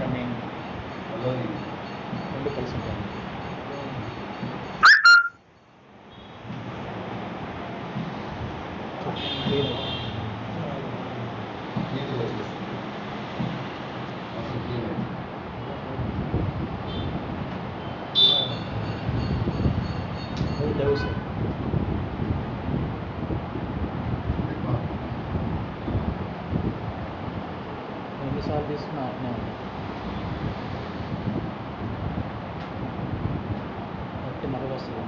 Running రెండు కలిసి ఉంటాయి. ఎన్నిసార్లు తీసుకున్నా అట్నే ఉంది. బట్టి మరొక వస్తుంది.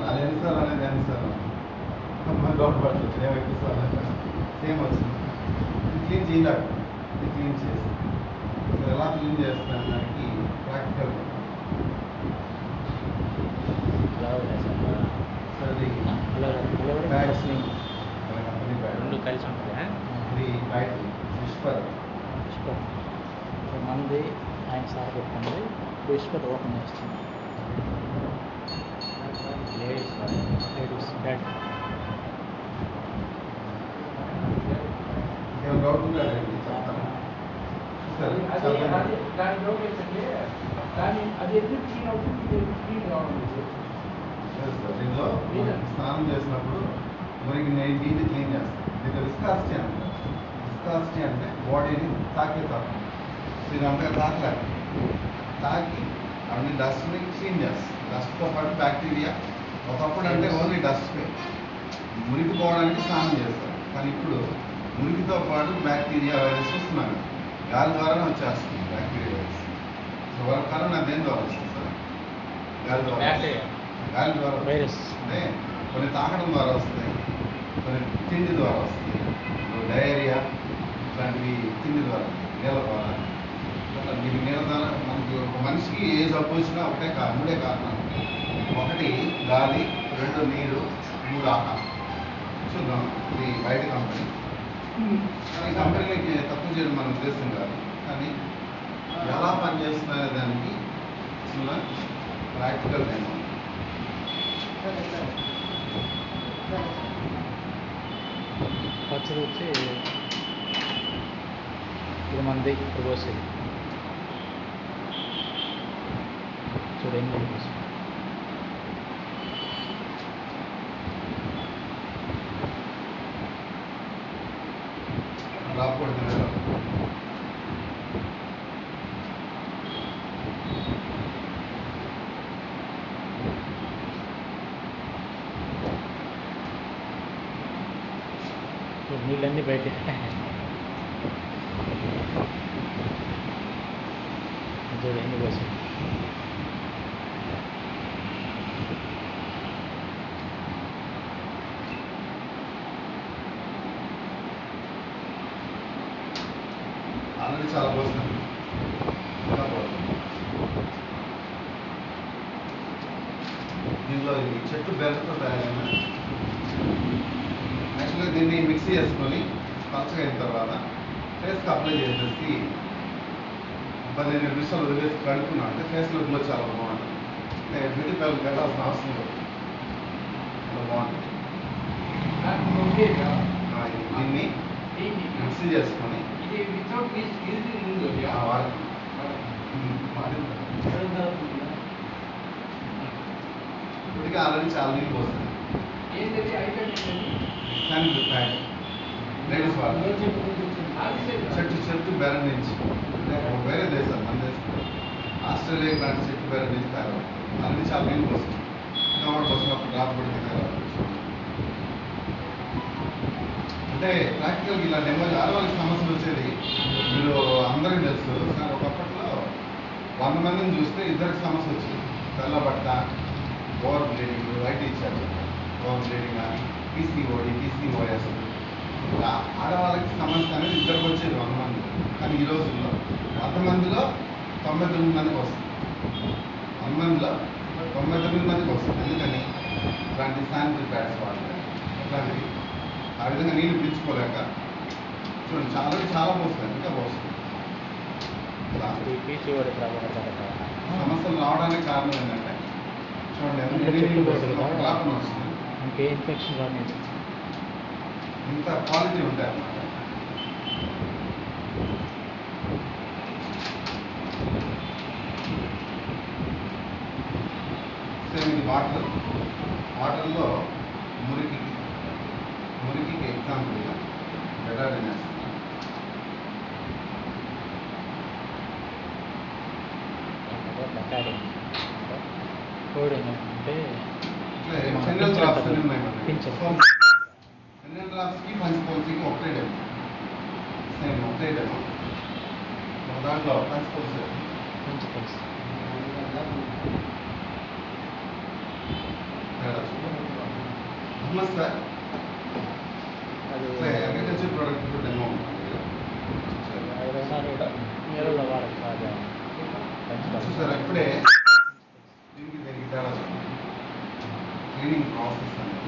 అది ఎన్నిసార్లు అనేది ఎన్నిసార్లు డౌట్ పడుతుంది. సేమ్ ఎక్కువ సేమ్ వచ్చింది. ఇది క్లీన్ చేయలేక ఇది క్లీన్ చేసి ఎలా క్లీన్ చేస్తాను దానికి ప్రాక్టికల్ రెండు కలిసి ఉంటుంది. ఇది బయట విష్పర్ మంది ఆయన సార్ పెట్టుకుంది. విష్పర్ ఓపెన్ చేస్తుంది. లేడీస్ బ్యాడ్ ఇంకేమైనా డౌట్ ఉందా చెప్తాను. దీనిలో స్నానం చేసినప్పుడు మురికి నీటి క్లీన్ చేస్తాం. దీంట్లో విస్కాసిటీ అంటారు. విస్కాసిటీ అంటే బాడీని తాకే తాకుండా ఇది అంతగా తాకలేదు. తాకి అన్ని డస్ట్ని క్లీన్ చేస్తాం. డస్ట్తో పాటు బ్యాక్టీరియా ఒకప్పుడు అంటే ఓన్లీ డస్ట్కే మురికి పోవడానికి స్నానం చేస్తారు. కానీ ఇప్పుడు మురికితో పాటు బ్యాక్టీరియా వైరస్ వస్తున్నాను. గాలి ద్వారానే వచ్చేస్తుంది బ్యాక్టీరియా వైరస్. సో వాళ్ళ కరోనా దేని ద్వారా వస్తుంది సార్? గాలి ద్వారా. గాలి ద్వారా వైరస్ అంటే కొన్ని తాకడం ద్వారా వస్తాయి, కొన్ని తిండి ద్వారా వస్తాయి. డయేరియా ఇట్లాంటివి తిండి ద్వారా, నీళ్ళ ద్వారా. అట్లా మీకు నీళ్ళ ద్వారా మనకి ఒక మనిషికి ఏ జబ్బు వచ్చినా మూడే కారణాలు. ఒకటి గాలి, రెండు నీరు, మూడు ఆహారం. చూద్దాం, ఇది బయట కంపెనీ. కానీ కంపెనీకి తక్కువ చేయడం మన ఉద్దేశం కాదు. కానీ ఎలా పనిచేస్తున్నాయో దానికి చిన్న ప్రాక్టికల్ నేను పచ్చడి వచ్చి ఇది మంది ఇప్పుడు పోసేది చూడండి. రాకూడదు. నీళ్ళన్నీ బయట చూడండి కోసం ఆల్రెడీ చాలా పోస్తుంది. దీనిలో ఇది చెట్టు బెల్లతో తయారైన యాక్చువల్గా దీన్ని మిక్సీ చేసుకొని పచ్చగా అయిన తర్వాత ఫేస్కి అప్లై చేసేసి 15 నిమిషాలు వదిలేసి కడుక్కున్నా అంటే ఫేస్లో గ్లో చాలా బాగుంటుంది. అంటే బ్యూటీ పార్లర్కి వెళ్ళాల్సిన అవసరం లేదు. చాలా బాగుంటుంది. దీన్ని మిక్సీ చేసుకొని ఇప్పటికీ ఆల్రెడీ చాలా నీళ్ళు పోస్తుంది. శానిటరీ ప్యాడ్ లేడీస్ వాళ్ళు చెట్టు బెరం నుంచి వేరే దేశాలు మన దేశం ఆస్ట్రేలియా లాంటి చెట్టు బెరం నుంచి తయారు ఆల్రెడీ చాలా నీళ్ళు పోస్తుంది. కవర్ కోసం అప్పుడు డ్రాప్ పడితే తయారు. అంటే ప్రాక్టికల్గా ఇలా డెమో ఆడవాళ్ళకి సమస్యలు వచ్చేది మీరు అందరికీ తెలుసు. కానీ ఒకప్పట్లో 100 మందిని చూస్తే ఇద్దరికి సమస్య వచ్చింది. తెల్లబట్ట, ఓవర్ బ్లీడింగ్, వైట్ ఇచ్చారు, ఓవర్ బ్లీడింగ్, పీసీఓడి, పీసీఓఎస్. ఆడవాళ్ళకి సమస్య అనేది ఇద్దరికి వచ్చేది 100 మంది. కానీ ఈ రోజుల్లో 100 మందిలో 99 మందికి వస్తుంది. 100 మందిలో 99 మందికి వస్తుంది. ఎందుకని ఇట్లాంటి శానిటరీ ప్యాడ్స్ వాడతారు. అట్లాంటివి ఆ విధంగా నీళ్ళు పీల్చుకోలేక చూడండి చాలా పోస్తుంది. ఇంకా పోస్తుంది. సమస్యలు రావడానికి కారణం ఏంటంటే చూడండి వస్తుంది. ఇంకే ఇన్ఫెక్షన్ రాని ఇంత క్వాలిటీ ఉంటాయి అన్నమాట. సేమ్ ఇది వాటర్లో మురికికి ఎగ్జాంపుల్గా బెటాడిన్ వేస్తున్నాం. కోడింగ్ అంటే ఇట్లా ఫెనల్ డ్రాప్స్ అని ఉన్నాయి మనకి. పింఛన్. ఫెనల్ డ్రాప్స్కి పంచిపోల్స్కి ఒకటే డెమో, సేమ్ ఒకటే డెమో. దాంట్లో పంచిపోల్స్ సార్ అది అగ్రికల్చర్ ప్రోడక్ట్ డెమో నీళ్ళలో వాడచ్చు బాగా చూసారా ఇప్పుడే దీనికి తేడా క్లీనింగ్ ప్రాసెస్ అనేది